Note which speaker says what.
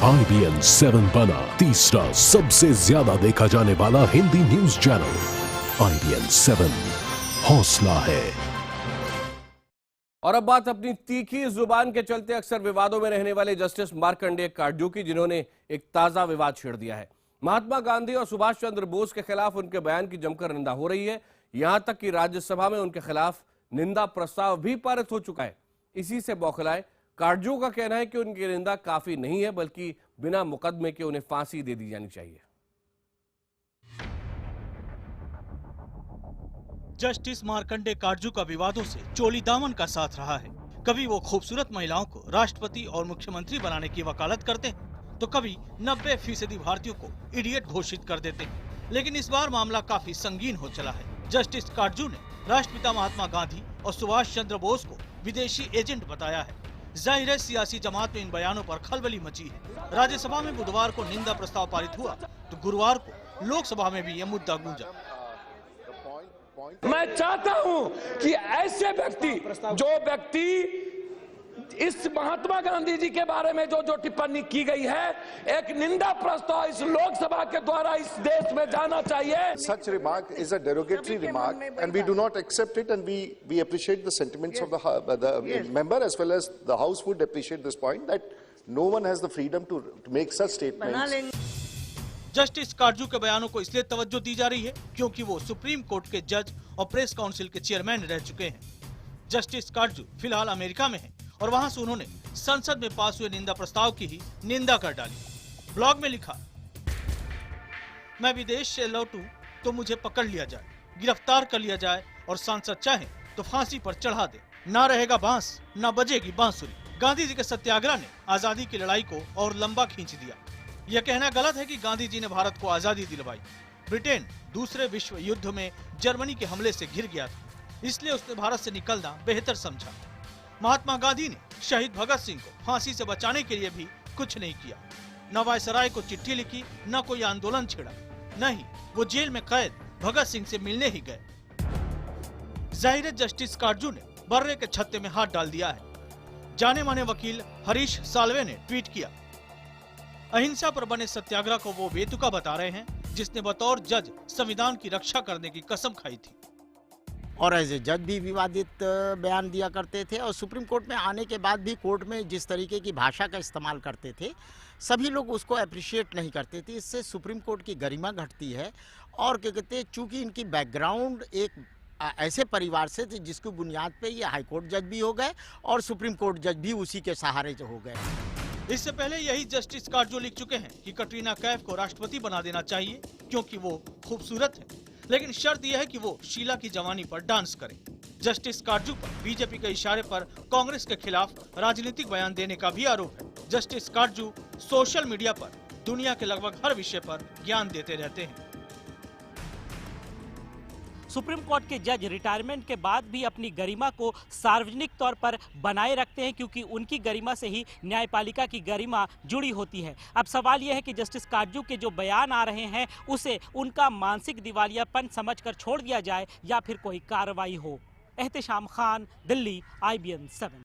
Speaker 1: IBN 7 बना तीसरा सबसे ज्यादा देखा जाने वाला हिंदी न्यूज चैनल। IBN 7 हौसला है।
Speaker 2: और अब बात अपनी तीखी जुबान के चलते अक्सर विवादों में रहने वाले जस्टिस मार्कंडेय काटजू की, जिन्होंने एक ताजा विवाद छेड़ दिया है। महात्मा गांधी और सुभाष चंद्र बोस के खिलाफ उनके बयान की जमकर निंदा हो रही है। यहां तक कि राज्यसभा में उनके खिलाफ निंदा प्रस्ताव भी पारित हो चुका है। इसी से बौखलाए काटजू का कहना है कि उनकी निंदा काफी नहीं है, बल्कि बिना मुकदमे के उन्हें फांसी दे दी जानी चाहिए।
Speaker 3: जस्टिस मार्कंडेय काटजू का विवादों से चोली दामन का साथ रहा है। कभी वो खूबसूरत महिलाओं को राष्ट्रपति और मुख्यमंत्री बनाने की वकालत करते हैं, तो कभी 90% भारतीयों को इडियट घोषित कर देते हैं। लेकिन इस बार मामला काफी संगीन हो चला है। जस्टिस काटजू ने राष्ट्रपिता महात्मा गांधी और सुभाष चंद्र बोस को विदेशी एजेंट बताया है। जाहिर है सियासी जमात में इन बयानों पर खलबली मची है। राज्यसभा में बुधवार को निंदा प्रस्ताव पारित हुआ, तो गुरुवार को लोकसभा में भी यह मुद्दा गूंजा।
Speaker 4: मैं चाहता हूं कि ऐसे व्यक्ति, जो व्यक्ति इस महात्मा गांधी जी के बारे में जो टिप्पणी की गई है, एक निंदा प्रस्ताव इस लोकसभा के द्वारा इस देश में जाना चाहिए।
Speaker 5: Such remark is a derogatory remark, and we do not accept it, and we appreciate the sentiments of the member, as well as the House would appreciate this point that no one has the freedom to make such statements.
Speaker 3: Justice Katju के बयानों को इसलिए तवज्जो दी जा रही है क्योंकि वो सुप्रीम कोर्ट के जज और प्रेस काउंसिल के चेयरमैन रह चुके हैं। जस्टिस काटजू फिलहाल अमेरिका में हैं और वहां से उन्होंने संसद में पास हुए निंदा प्रस्ताव की ही निंदा कर डाली। ब्लॉग में लिखा, मैं विदेश से लौटूं तो मुझे पकड़ लिया जाए, गिरफ्तार कर लिया जाए और सांसद चाहे तो फांसी पर चढ़ा दे। ना रहेगा बांस, ना बजेगी बांसुरी। गांधी जी के सत्याग्रह ने आजादी की लड़ाई को और लंबा खींच दिया। यह कहना गलत है कि गांधी जी ने भारत को आजादी दिलवाई। ब्रिटेन दूसरे विश्व युद्ध में जर्मनी के हमले से घिर गया था, इसलिए उसने भारत से निकलना बेहतर समझा। महात्मा गांधी ने शहीद भगत सिंह को फांसी से बचाने के लिए भी कुछ नहीं किया। न वायसराय को चिट्ठी लिखी, न कोई आंदोलन छिड़ा, नहीं, वो जेल में कैद भगत सिंह से मिलने ही गए। जाहिर है जस्टिस काटजू ने बर्रे के छत्ते में हाथ डाल दिया है। जाने माने वकील हरीश साल्वे ने ट्वीट किया, अहिंसा पर बने सत्याग्रह को वो बेतुका बता रहे हैं जिसने बतौर जज संविधान की रक्षा करने की कसम खाई थी।
Speaker 6: और एज ए जज भी विवादित बयान दिया करते थे, और सुप्रीम कोर्ट में आने के बाद भी कोर्ट में जिस तरीके की भाषा का इस्तेमाल करते थे, सभी लोग उसको अप्रिशिएट नहीं करते थे। इससे सुप्रीम कोर्ट की गरिमा घटती है। और क्या कहते हैं, चूँकि इनकी बैकग्राउंड एक ऐसे परिवार से थे जिसकी बुनियाद पे ये हाई कोर्ट जज भी हो गए और सुप्रीम कोर्ट जज भी उसी के सहारे जो हो गए।
Speaker 3: इससे पहले यही जस्टिस काटजू लिख चुके हैं कि कटरीना कैफ को राष्ट्रपति बना देना चाहिए क्योंकि वो खूबसूरत है, लेकिन शर्त यह है कि वो शीला की जवानी पर डांस करें। जस्टिस काटजू पर बीजेपी के इशारे पर कांग्रेस के खिलाफ राजनीतिक बयान देने का भी आरोप है। जस्टिस काटजू सोशल मीडिया पर दुनिया के लगभग हर विषय पर ज्ञान देते रहते हैं।
Speaker 7: सुप्रीम कोर्ट के जज रिटायरमेंट के बाद भी अपनी गरिमा को सार्वजनिक तौर पर बनाए रखते हैं, क्योंकि उनकी गरिमा से ही न्यायपालिका की गरिमा जुड़ी होती है। अब सवाल यह है कि जस्टिस काटजू के जो बयान आ रहे हैं उसे उनका मानसिक दिवालियापन समझकर छोड़ दिया जाए या फिर कोई कार्रवाई हो। एहतेशाम खान, दिल्ली, IBN 7।